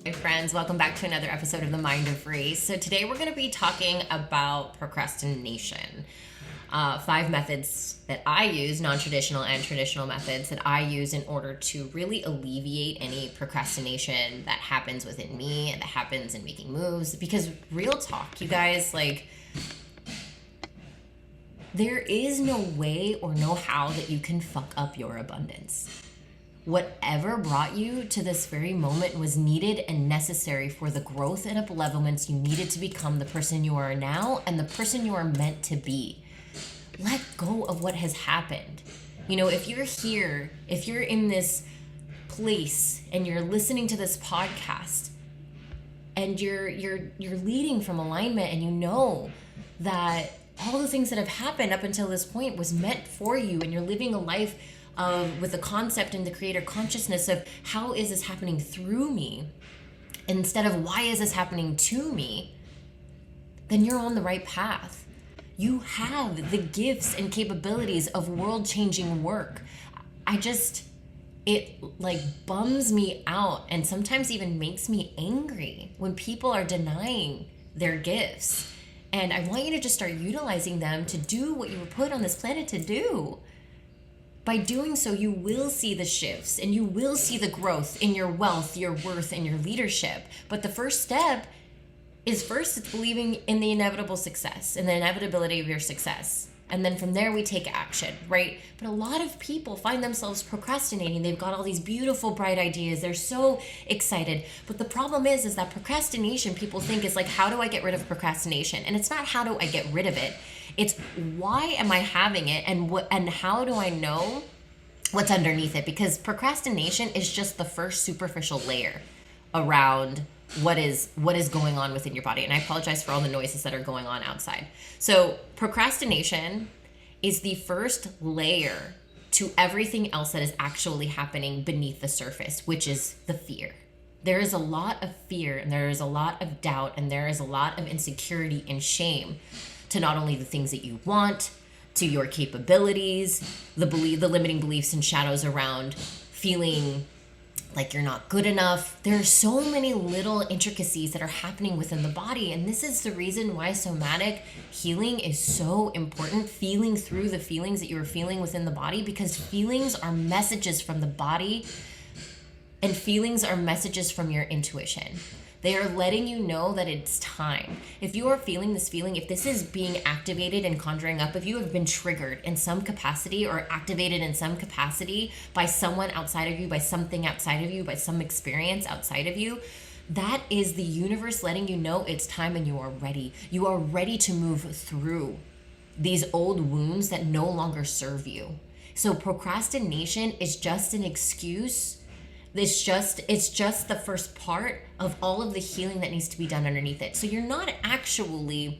Hi friends, welcome back to another episode of the Mind of Reese. So today we're going to be talking about procrastination. 5 methods that I use, non-traditional and traditional methods that I use in order to really alleviate any procrastination that happens within me and that happens in making moves. Because real talk, you guys, like, there is no way or no how that you can fuck up your abundance. Whatever brought you to this very moment was needed and necessary for the growth and up-levelments you needed to become the person you are now and the person you are meant to be. Let go of what has happened. You know, if you're here, if you're in this place and you're listening to this podcast and you're leading from alignment and you know that all the things that have happened up until this point was meant for you and you're living a life with the concept and the creator consciousness of how is this happening through me instead of why is this happening to me, then you're on the right path. You have the gifts and capabilities of world-changing work. It like bums me out and sometimes even makes me angry when people are denying their gifts. And I want you to just start utilizing them to do what you were put on this planet to do. By doing so, you will see the shifts and you will see the growth in your wealth, your worth, and your leadership. But the first step is it's believing in the inevitable success and the inevitability of your success. And then from there, we take action, right? But a lot of people find themselves procrastinating. They've got all these beautiful, bright ideas. They're so excited. But the problem is that procrastination, people think is like, how do I get rid of procrastination? And it's not how do I get rid of it. It's why am I having it and how do I know what's underneath it? Because procrastination is just the first superficial layer around what is going on within your body. And I apologize for all the noises that are going on outside. So procrastination is the first layer to everything else that is actually happening beneath the surface, which is the fear. There is a lot of fear and there is a lot of doubt and there is a lot of insecurity and shame to not only the things that you want, to your capabilities, the limiting beliefs and shadows around feeling like you're not good enough. There are so many little intricacies that are happening within the body. And this is the reason why somatic healing is so important, feeling through the feelings that you are feeling within the body, because feelings are messages from the body and feelings are messages from your intuition. They are letting you know that it's time. If you are feeling this feeling, if this is being activated and conjuring up, if you have been triggered in some capacity or activated in some capacity by someone outside of you, by something outside of you, by some experience outside of you, that is the universe letting you know it's time and you are ready. You are ready to move through these old wounds that no longer serve you. So procrastination is just an excuse. It's just the first part of all of the healing that needs to be done underneath it. So you're not actually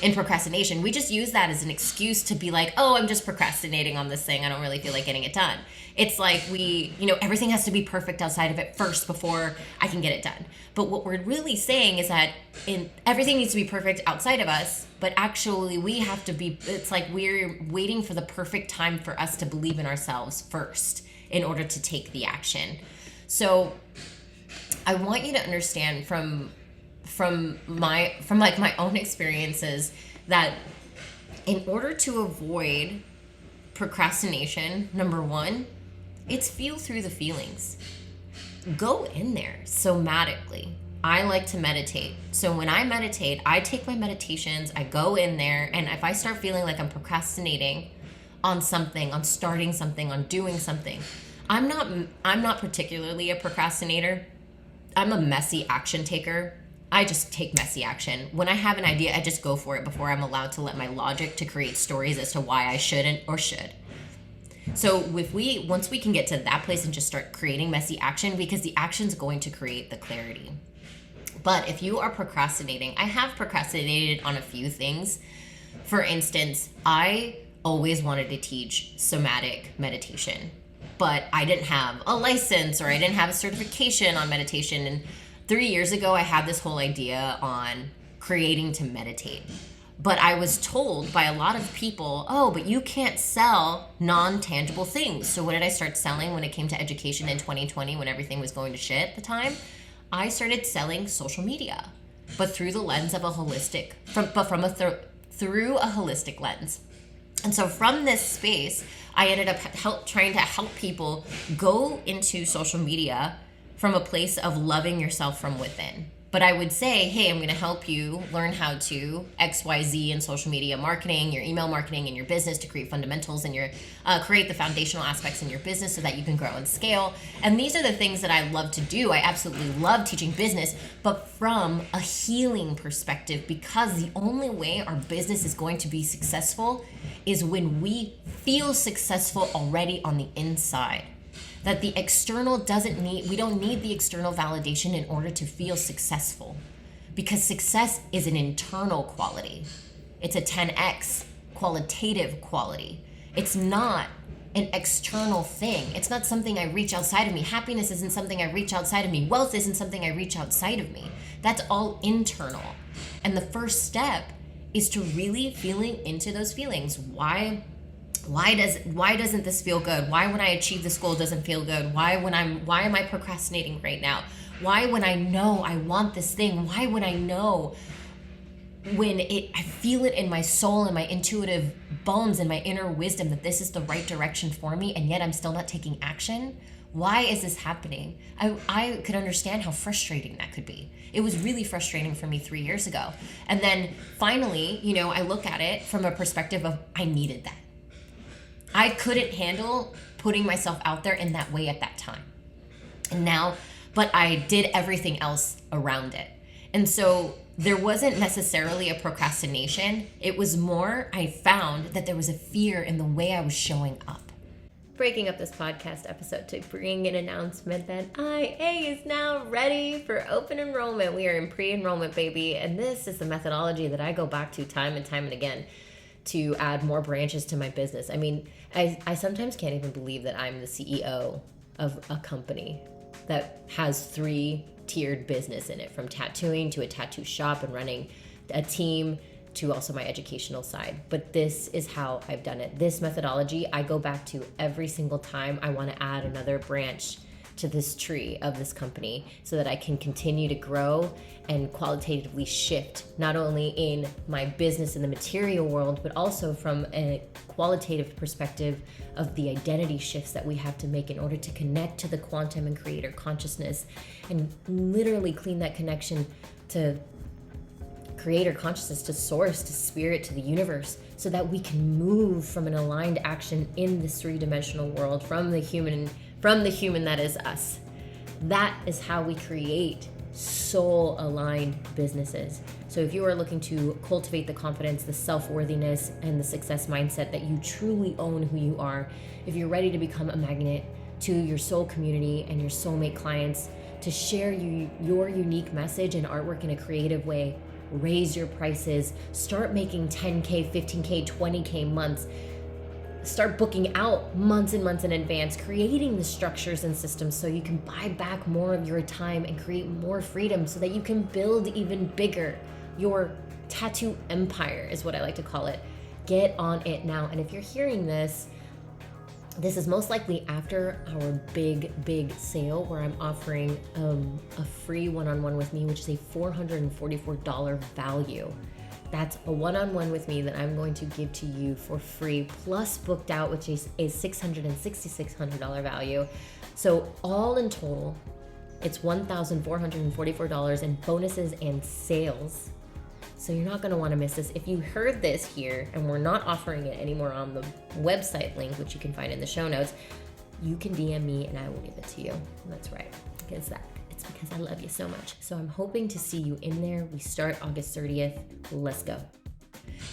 in procrastination. We just use that as an excuse to be like, oh, I'm just procrastinating on this thing. I don't really feel like getting it done. It's like everything has to be perfect outside of it first before I can get it done. But what we're really saying is that everything needs to be perfect outside of us, but actually it's like we're waiting for the perfect time for us to believe in ourselves first in order to take the action. So I want you to understand from my own experiences that in order to avoid procrastination, number one, it's feel through the feelings. Go in there somatically. I like to meditate. So when I meditate, I take my meditations, I go in there, and if I start feeling like I'm procrastinating on something, on starting something, on doing something, I'm not particularly a procrastinator. I'm a messy action taker. I just take messy action. When I have an idea, I just go for it before I'm allowed to let my logic to create stories as to why I shouldn't or should. So once we can get to that place and just start creating messy action, because the action's going to create the clarity. But if you are procrastinating, I have procrastinated on a few things. For instance, I always wanted to teach somatic meditation, but I didn't have a license or I didn't have a certification on meditation. And 3 years ago, I had this whole idea on creating to meditate. But I was told by a lot of people, oh, but you can't sell non-tangible things. So what did I start selling when it came to education in 2020 when everything was going to shit at the time? I started selling social media, but through the lens of a holistic, through a holistic lens. And so from this space, I ended up trying to help people go into social media from a place of loving yourself from within. But I would say, hey, I'm going to help you learn how to XYZ in social media marketing, your email marketing in your business to create fundamentals and create the foundational aspects in your business so that you can grow and scale. And these are the things that I love to do. I absolutely love teaching business, but from a healing perspective, because the only way our business is going to be successful is when we feel successful already on the inside. That the external we don't need the external validation in order to feel successful, because success is an internal quality. It's a 10x qualitative quality. It's not an external thing. It's not something I reach outside of me. Happiness isn't something I reach outside of me. Wealth isn't something I reach outside of me. That's all internal. And the first step is to really feeling into those feelings. Why doesn't this feel good? Why when I achieve this goal doesn't feel good? Why am I procrastinating right now? Why when I know I want this thing? Why when I know I feel it in my soul and my intuitive bones and my inner wisdom that this is the right direction for me, and yet I'm still not taking action? Why is this happening? I could understand how frustrating that could be. It was really frustrating for me 3 years ago. And then finally, I look at it from a perspective of I needed that. I couldn't handle putting myself out there in that way at that time. But I did everything else around it. And so there wasn't necessarily a procrastination. It was more, I found that there was a fear in the way I was showing up. Breaking up this podcast episode to bring an announcement that IA is now ready for open enrollment. We are in pre-enrollment, baby. And this is the methodology that I go back to time and time and again to add more branches to my business. I mean, I sometimes can't even believe that I'm the CEO of a company that has 3-tiered business in it, from tattooing to a tattoo shop and running a team to also my educational side. But this is how I've done it. This methodology I go back to every single time I want to add another branch to this tree of this company so that I can continue to grow and qualitatively shift, not only in my business in the material world, but also from a qualitative perspective of the identity shifts that we have to make in order to connect to the quantum and creator consciousness and literally clean that connection to creator consciousness, to source, to spirit, to the universe, so that we can move from an aligned action in this 3-dimensional world from the human that is us. That is how we create soul-aligned businesses. So if you are looking to cultivate the confidence, the self-worthiness, and the success mindset that you truly own who you are, if you're ready to become a magnet to your soul community and your soulmate clients, to share your unique message and artwork in a creative way, raise your prices, start making 10K, 15K, 20K months, start booking out months and months in advance, creating the structures and systems so you can buy back more of your time and create more freedom so that you can build even bigger. Your tattoo empire is what I like to call it. Get on it now. And if you're hearing this is most likely after our big sale where I'm offering a free one-on-one with me, which is a $444 value. That's a one-on-one with me that I'm going to give to you for free, plus booked out, which is a $666 value. So all in total, it's $1,444 in bonuses and sales. So you're not going to want to miss this. If you heard this here and we're not offering it anymore on the website link, which you can find in the show notes, you can DM me and I will give it to you. That's right. It's because I love you so much. So I'm hoping to see you in there. We start August 30th. Let's go.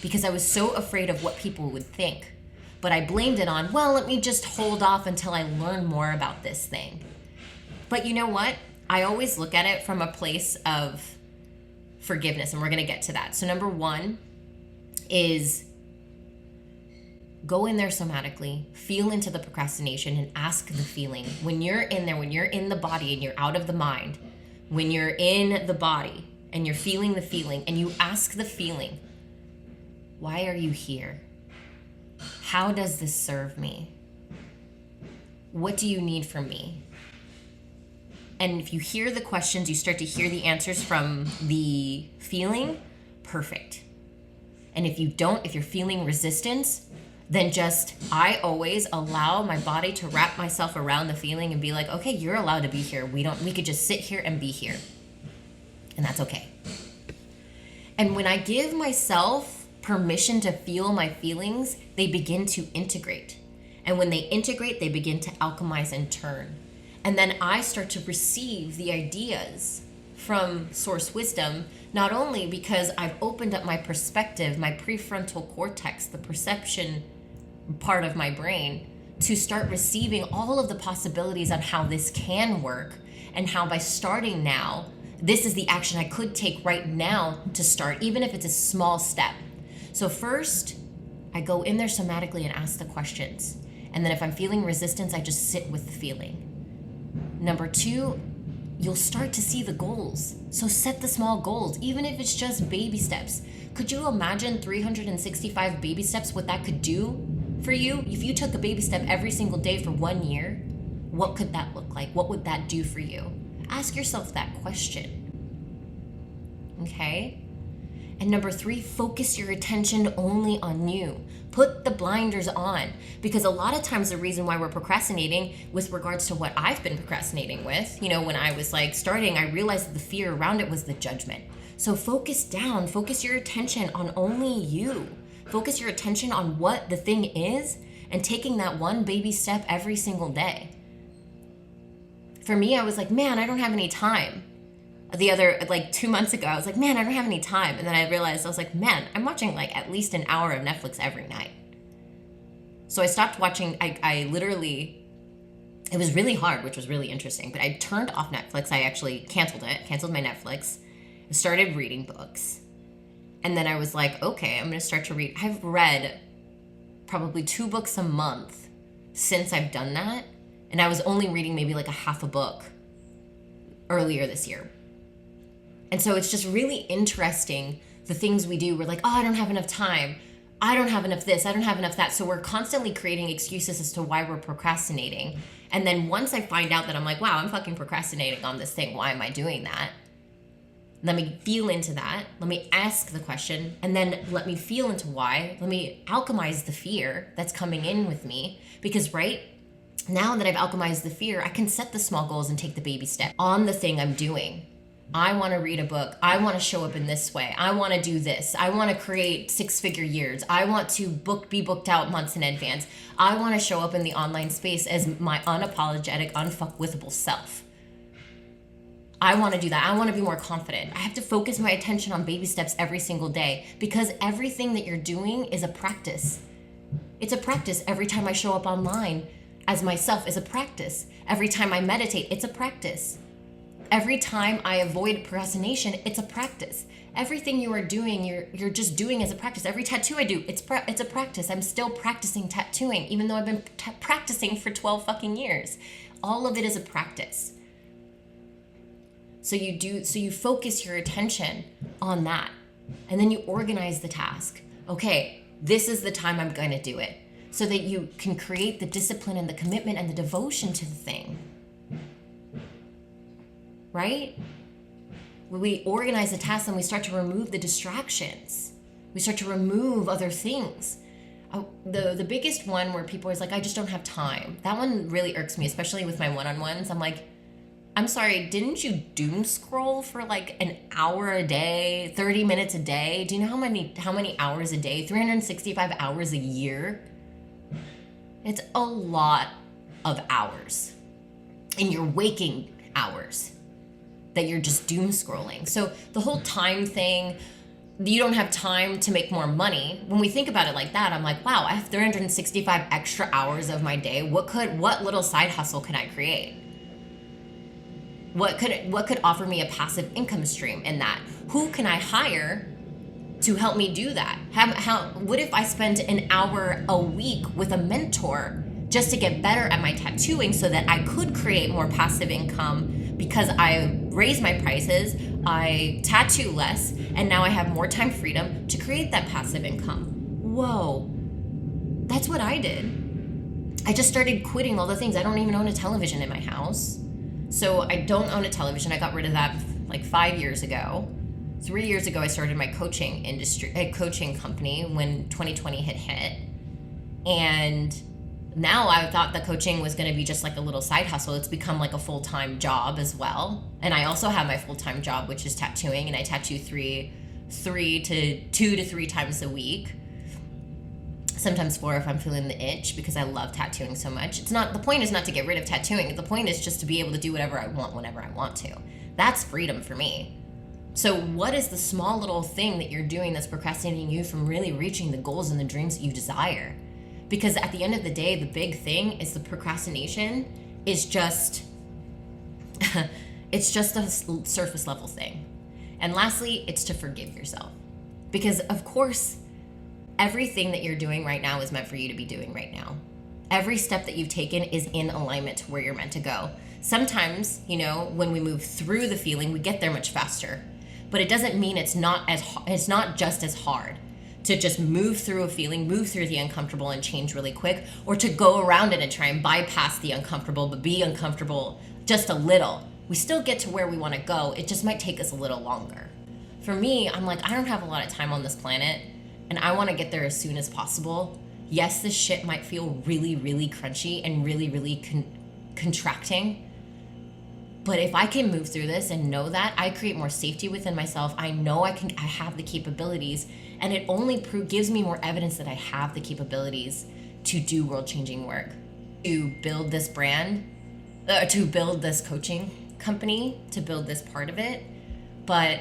Because I was so afraid of what people would think. But I blamed it on, well, let me just hold off until I learn more about this thing. But you know what? I always look at it from a place of forgiveness, and we're going to get to that. So number 1 is go in there somatically, feel into the procrastination and ask the feeling. When you're in there, when you're in the body and you're out of the mind, when you're in the body and you're feeling the feeling and you ask the feeling, why are you here? How does this serve me? What do you need from me? and if you hear the questions, you start to hear the answers from the feeling, perfect. And if you don't, if you're feeling resistance, then I always allow my body to wrap myself around the feeling and be like, okay, you're allowed to be here. We could just sit here and be here. And that's okay. And when I give myself permission to feel my feelings, they begin to integrate. And when they integrate, they begin to alchemize and turn. And then I start to receive the ideas from source wisdom, not only because I've opened up my perspective, my prefrontal cortex, the perception part of my brain, to start receiving all of the possibilities on how this can work, and how by starting now, this is the action I could take right now to start, even if it's a small step. So first, I go in there somatically and ask the questions. And then if I'm feeling resistance, I just sit with the feeling. Number 2, you'll start to see the goals. So set the small goals, even if it's just baby steps. Could you imagine 365 baby steps, what that could do for you? If you took a baby step every single day for 1 year, what could that look like? What would that do for you? Ask yourself that question. Okay? And number 3, focus your attention only on you. Put the blinders on. Because a lot of times the reason why we're procrastinating with regards to what I've been procrastinating with, when I was starting, I realized that the fear around it was the judgment. So focus down, focus your attention on only you. Focus your attention on what the thing is and taking that one baby step every single day. For me, I was like, man, I don't have any time. 2 months ago, I was like, man, I don't have any time. And then I realized, I was like, man, I'm watching at least an hour of Netflix every night. So I stopped watching. I literally, it was really hard, which was really interesting, but I turned off Netflix. I actually canceled my Netflix, started reading books. And then I was like, okay, I'm going to start to read. I've read probably 2 books a month since I've done that. And I was only reading maybe a half a book earlier this year. And so it's just really interesting, the things we do. We're like, oh, I don't have enough time. I don't have enough this. I don't have enough that. So we're constantly creating excuses as to why we're procrastinating. And then once I find out that I'm like, wow, I'm fucking procrastinating on this thing. Why am I doing that? Let me feel into that. Let me ask the question. And then let me feel into why. Let me alchemize the fear that's coming in with me. Because now that I've alchemized the fear, I can set the small goals and take the baby step on the thing I'm doing. I want to read a book. I want to show up in this way. I want to do this. I want to create 6-figure years. I want to be booked out months in advance. I want to show up in the online space as my unapologetic, unfuckwithable self. I want to do that. I want to be more confident. I have to focus my attention on baby steps every single day, because everything that you're doing is a practice. It's a practice. Every time I show up online as myself is a practice. Every time I meditate, it's a practice. Every time I avoid procrastination, it's a practice. Everything you are doing, you're just doing as a practice. Every tattoo I do, it's a practice. I'm still practicing tattooing, even though I've been practicing for 12 fucking years. All of it is a practice. So you focus your attention on that, and then you organize the task. Okay, this is the time I'm going to do it, so that you can create the discipline and the commitment and the devotion to the thing. Right? When we organize the tasks and we start to remove the distractions, we start to remove other things. The biggest one where people are like, I just don't have time. That one really irks me, especially with my one-on-ones. I'm like, I'm sorry, didn't you doom scroll for an hour a day, 30 minutes a day? Do you know how many hours a day? 365 hours a year? It's a lot of hours in your waking hours that you're just doom scrolling. So the whole time thing, you don't have time to make more money. When we think about it like that, I'm like, wow, I have 365 extra hours of my day. What little side hustle can I create? What could offer me a passive income stream in that? Who can I hire to help me do that? What if I spent an hour a week with a mentor just to get better at my tattooing, so that I could create more passive income, because I raise my prices, I tattoo less, and now I have more time freedom to create that passive income. Whoa, that's what I did. I just started quitting all the things. I don't even own a television in my house. So I don't own a television. I got rid of that like 5 years ago. 3 years ago, I started my coaching company when 2020 had hit. And now I thought the coaching was going to be just like a little side hustle. It's become like a full-time job as well. And I also have my full-time job, which is tattooing, and I tattoo two to three times a week. Sometimes 4 if I'm feeling the itch, because I love tattooing so much. The point is not to get rid of tattooing. The point is just to be able to do whatever I want whenever I want to. That's freedom for me. So what is the small little thing that you're doing that's procrastinating you from really reaching the goals and the dreams that you desire? Because at the end of the day, the big thing is the procrastination is just, it's just a surface level thing. And lastly, it's to forgive yourself. Because of course, everything that you're doing right now is meant for you to be doing right now. Every step that you've taken is in alignment to where you're meant to go. Sometimes, when we move through the feeling, we get there much faster. But it doesn't mean it's not just as hard to just move through a feeling, move through the uncomfortable and change really quick, or to go around it and try and bypass the uncomfortable, but be uncomfortable just a little. We still get to where we want to go. It just might take us a little longer. For me, I'm like, I don't have a lot of time on this planet, and I want to get there as soon as possible. Yes, this shit might feel really, really crunchy and really, really contracting. But if I can move through this and know that, I create more safety within myself. I know I have the capabilities, and it only gives me more evidence that I have the capabilities to do world-changing work, to build this brand, to build this coaching company, to build this part of it. But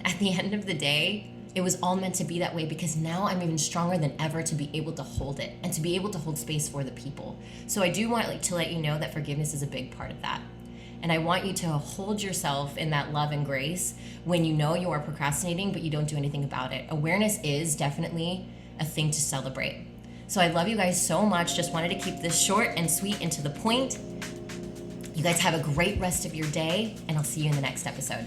at the end of the day, it was all meant to be that way, because now I'm even stronger than ever to be able to hold it and to be able to hold space for the people. So I do want to let you know that forgiveness is a big part of that. And I want you to hold yourself in that love and grace when you know you are procrastinating, but you don't do anything about it. Awareness is definitely a thing to celebrate. So I love you guys so much. Just wanted to keep this short and sweet and to the point. You guys have a great rest of your day, and I'll see you in the next episode.